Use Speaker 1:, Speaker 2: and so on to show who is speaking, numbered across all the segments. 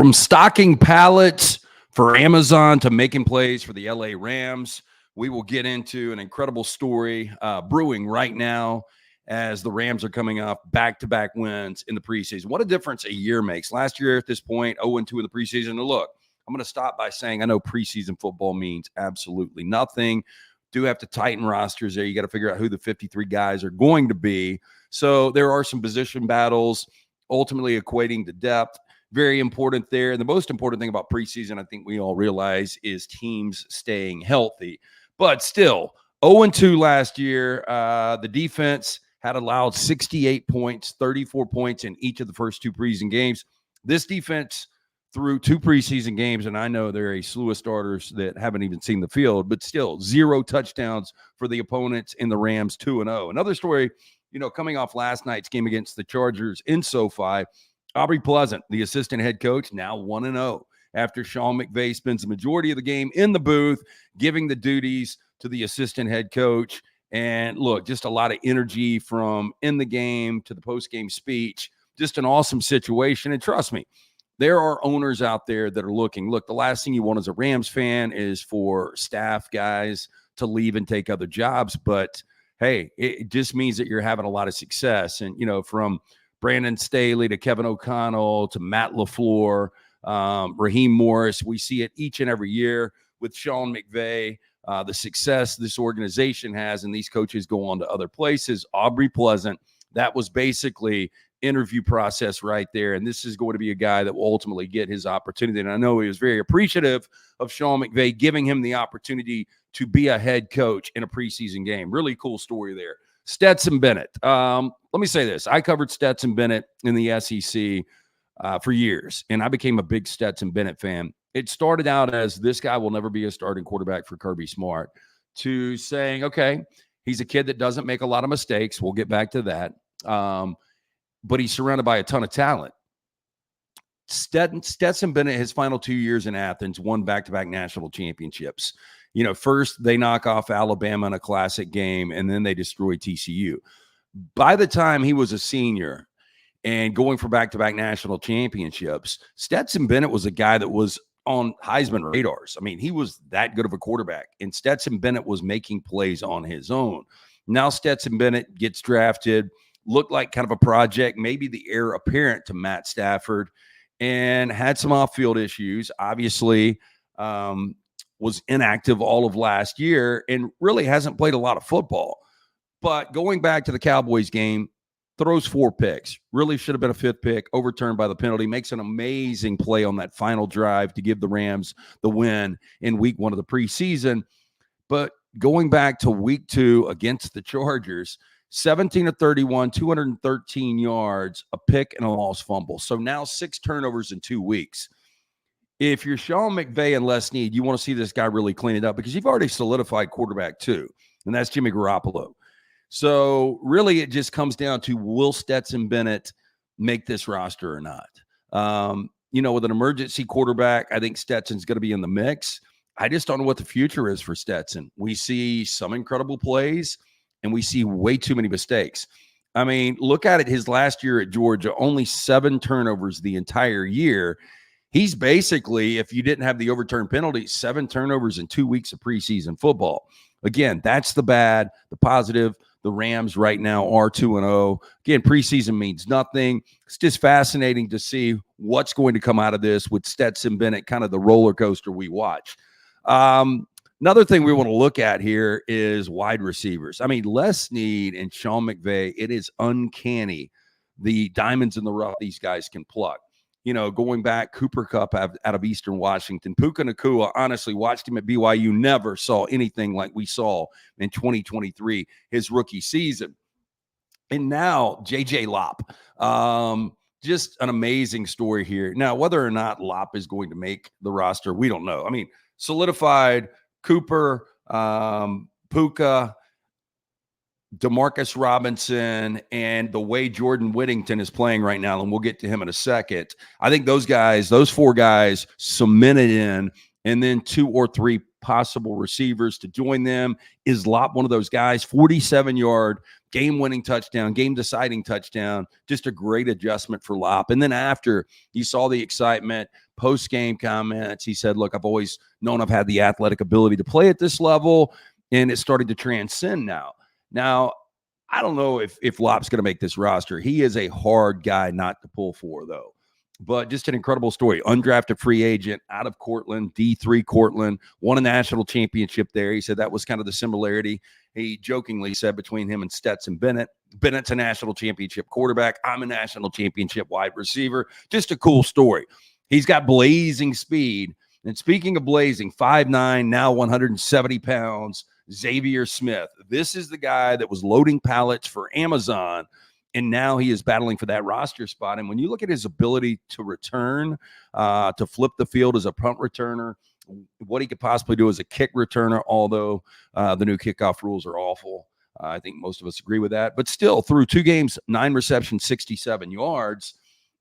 Speaker 1: From stocking pallets for Amazon to making plays for the LA Rams, we will get into an incredible story brewing right now as the Rams are coming off back-to-back wins in the preseason. What a difference a year makes. Last year at this point, 0-2 in the preseason. And look, I'm going to stop by saying I know preseason football means absolutely nothing. Do have to tighten rosters there. You got to figure out who the 53 guys are going to be. So there are some position battles ultimately equating to depth. Very important there. And the most important thing about preseason, I think we all realize, is teams staying healthy. But still, 0-2 last year. The defense had allowed 68 points, 34 points in each of the first two preseason games. This defense through two preseason games, and I know there are a slew of starters that haven't even seen the field, but still 0 touchdowns for the opponents in the Rams 2-0. Another story, coming off last night's game against the Chargers in SoFi, Aubrey Pleasant, the assistant head coach, now 1-0 after Sean McVay spends the majority of the game in the booth, giving the duties to the assistant head coach. And look, just a lot of energy from in the game to the post-game speech. Just an awesome situation. And trust me, there are owners out there that are looking. Look, the last thing you want as a Rams fan is for staff guys to leave and take other jobs. But, hey, it just means that you're having a lot of success. And, from Brandon Staley to Kevin O'Connell to Matt LaFleur, Raheem Morris. We see it each and every year with Sean McVay, the success this organization has, and these coaches go on to other places. Aubrey Pleasant, that was basically interview process right there, and this is going to be a guy that will ultimately get his opportunity. And I know he was very appreciative of Sean McVay giving him the opportunity to be a head coach in a preseason game. Really cool story there. Stetson Bennett. Let me say this. I covered Stetson Bennett in the SEC for years, and I became a big Stetson Bennett fan. It started out as this guy will never be a starting quarterback for Kirby Smart, to saying, okay, he's a kid that doesn't make a lot of mistakes. We'll get back to that. But he's surrounded by a ton of talent. Stetson Bennett, his final 2 years in Athens, won back-to-back national championships. First they knock off Alabama in a classic game, and then they destroy TCU. By the time he was a senior and going for back-to-back national championships, Stetson Bennett was a guy that was on Heisman radars. I mean, he was that good of a quarterback, and Stetson Bennett was making plays on his own. Now Stetson Bennett gets drafted, looked like kind of a project, maybe the heir apparent to Matt Stafford, and had some off-field issues. Obviously, was inactive all of last year and really hasn't played a lot of football. But going back to the Cowboys game, throws 4 picks. Really should have been a 5th pick, overturned by the penalty. Makes an amazing play on that final drive to give the Rams the win in week 1 of the preseason. But going back to week 2 against the Chargers, 17 of 31, 213 yards, a pick, and a lost fumble. So now 6 turnovers in 2 weeks. If you're Sean McVay and Les Snead, you want to see this guy really clean it up because you've already solidified quarterback 2, and that's Jimmy Garoppolo. So really it just comes down to, will Stetson Bennett make this roster or not? With an emergency quarterback, I think Stetson's going to be in the mix. I just don't know what the future is for Stetson. We see some incredible plays, and we see way too many mistakes. I mean, look at it. His last year at Georgia, only 7 turnovers the entire year. He's basically, if you didn't have the overturned penalty, 7 turnovers in 2 weeks of preseason football. Again, that's the bad. The positive, the Rams right now are 2-0. Again, preseason means nothing. It's just fascinating to see what's going to come out of this with Stetson Bennett, kind of the roller coaster we watch. Another thing we want to look at here is wide receivers. I mean, Les Snead and Sean McVay, it is uncanny the diamonds in the rough these guys can pluck. Going back, Cooper Kupp out of Eastern Washington. Puka Nacua, honestly, watched him at BYU, never saw anything like we saw in 2023, his rookie season. And now J.J. Lopp. Just an amazing story here. Now, whether or not Lopp is going to make the roster, we don't know. I mean, solidified Cooper, Puka, Demarcus Robinson, and the way Jordan Whittington is playing right now, and we'll get to him in a second. I think those 4 guys cemented in, and then 2 or 3 possible receivers to join them. Is Lop one of those guys? 47-yard game-winning touchdown, game-deciding touchdown. Just a great adjustment for Lop. And then after you saw the excitement, post-game comments, he said, look, I've always known I've had the athletic ability to play at this level, and it started to transcend now. Now, I don't know if Lop's going to make this roster. He is a hard guy not to pull for, though. But just an incredible story. Undrafted free agent out of Cortland, D3 Cortland, won a national championship there. He said that was kind of the similarity. He jokingly said between him and Stetson Bennett. Bennett's a national championship quarterback. I'm a national championship wide receiver. Just a cool story. He's got blazing speed. And speaking of blazing, 5'9", now 170 pounds, Xavier Smith. This is the guy that was loading pallets for Amazon, and now he is battling for that roster spot. And when you look at his ability to return, to flip the field as a punt returner, what he could possibly do as a kick returner, although the new kickoff rules are awful. I think most of us agree with that. But still, through 2 games, 9 receptions, 67 yards,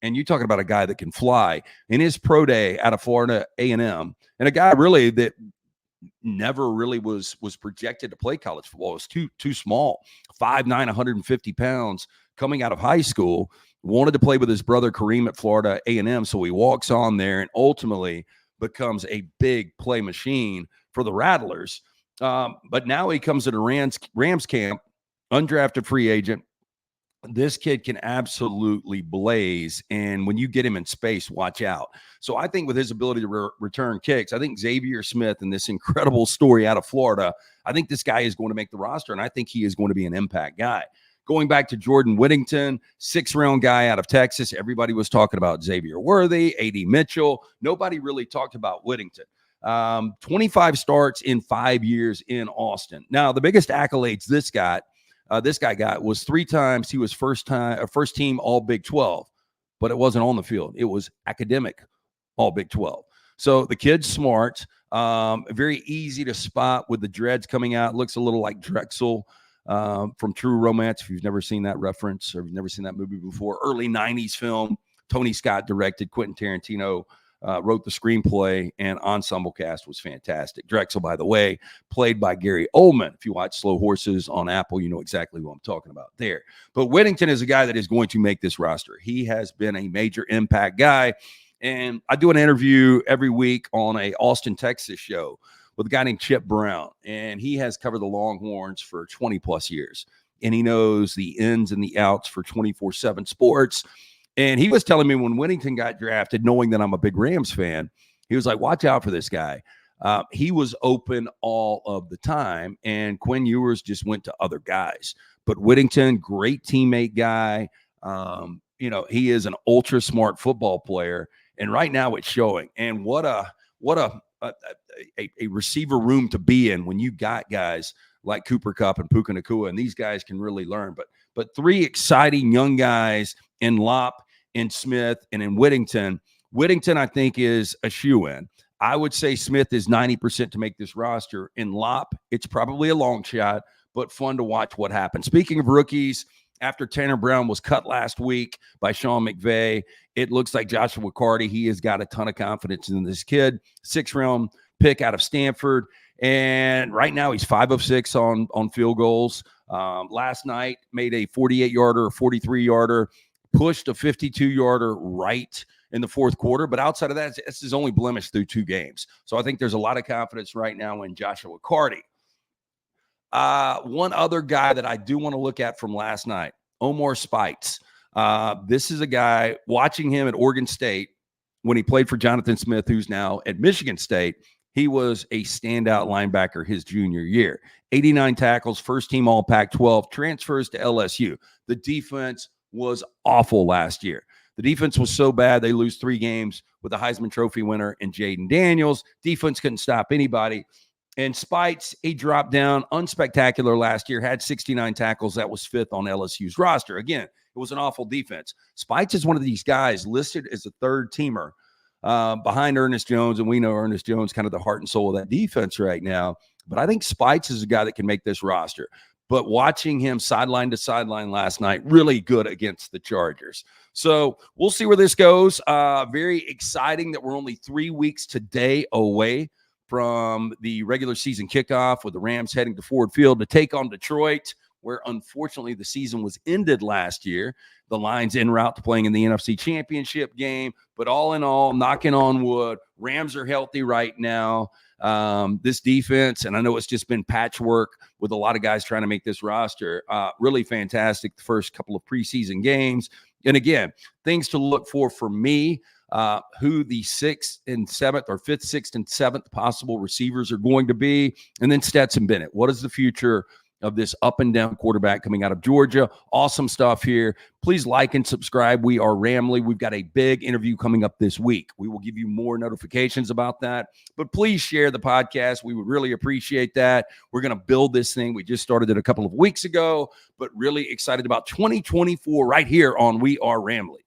Speaker 1: and you're talking about a guy that can fly. In his pro day out of Florida A&M, and a guy really that never really was projected to play college football. It was too small, 5'9", 150 pounds, coming out of high school, wanted to play with his brother Kareem at Florida A&M, so he walks on there and ultimately becomes a big play machine for the Rattlers. But now he comes to the Rams camp, undrafted free agent. This kid can absolutely blaze, and when you get him in space, watch out. So I think with his ability to return kicks, I think Xavier Smith and this incredible story out of Florida, I think this guy is going to make the roster, and I think he is going to be an impact guy. Going back to Jordan Whittington, 6th-round guy out of Texas. Everybody was talking about Xavier Worthy, A.D. Mitchell. Nobody really talked about Whittington. 25 starts in 5 years in Austin. Now, the biggest accolades this guy got was 3 times he was first team All Big 12, but it wasn't on the field. It was academic All Big 12. So the kid's smart, very easy to spot with the dreads coming out. Looks a little like Drexel from True Romance. If you've never seen that reference or you've never seen that movie before, early 90s film. Tony Scott directed, Quentin Tarantino wrote the screenplay, and ensemble cast was fantastic. Drexel, by the way, played by Gary Oldman. If you watch Slow Horses on Apple, you know exactly what I'm talking about there. But Whittington is a guy that is going to make this roster. He has been a major impact guy, and I do an interview every week on a Austin, Texas show with a guy named Chip Brown, and he has covered the Longhorns for 20-plus years, and he knows the ins and the outs for 24/7 sports. And he was telling me when Whittington got drafted, knowing that I'm a big Rams fan, he was like, watch out for this guy. He was open all of the time, and Quinn Ewers just went to other guys. But Whittington, great teammate guy. He is an ultra smart football player, and right now it's showing. And what a receiver room to be in when you got guys like Cooper Kupp and Puka Nacua, and these guys can really learn. But 3 exciting young guys in Lop, in Smith, and in Whittington. Whittington, I think, is a shoe-in. I would say Smith is 90% to make this roster. In Lop, it's probably a long shot, but fun to watch what happens. Speaking of rookies, after Tanner Brown was cut last week by Sean McVay, it looks like Joshua Carty, he has got a ton of confidence in this kid. 6th-round pick out of Stanford. And right now he's 5 of 6 on field goals. Last night made a 48-yarder, a 43-yarder, pushed a 52-yarder right in the 4th quarter. But outside of that, it's his only blemish through 2 games. So I think there's a lot of confidence right now in Joshua Carty. One other guy that I do want to look at from last night, Omar Speights. This is a guy, watching him at Oregon State when he played for Jonathan Smith, who's now at Michigan State. He was a standout linebacker his junior year. 89 tackles, first team All Pac-12, transfers to LSU. The defense was awful last year. The defense was so bad they lose 3 games with the Heisman Trophy winner in Jaden Daniels. Defense couldn't stop anybody. And Speights, he dropped down, unspectacular last year, had 69 tackles. That was 5th on LSU's roster. Again, it was an awful defense. Speights is one of these guys listed as a 3rd teamer behind Ernest Jones, and we know Ernest Jones kind of the heart and soul of that defense right now. But I think Speights is a guy that can make this roster. But watching him sideline to sideline last night, really good against the Chargers. So we'll see where this goes. Very exciting that we're only 3 weeks today away from the regular season kickoff with the Rams heading to Ford Field to take on Detroit, where unfortunately the season was ended last year. The Lions en route to playing in the NFC Championship game. But all in all, knocking on wood, Rams are healthy right now. This defense, and I know it's just been patchwork with a lot of guys trying to make this roster, really fantastic the first couple of preseason games. And again, things to look for me, who the 6th and 7th or 5th, 6th, and 7th possible receivers are going to be. And then Stetson Bennett. What is the future of this up and down quarterback coming out of Georgia? Awesome stuff here. Please like and subscribe. We are Ramley. We've got a big interview coming up this week. We will give you more notifications about that, but please share the podcast. We would really appreciate that. We're going to build this thing. We just started it a couple of weeks ago, but really excited about 2024 right here on We Are Ramley.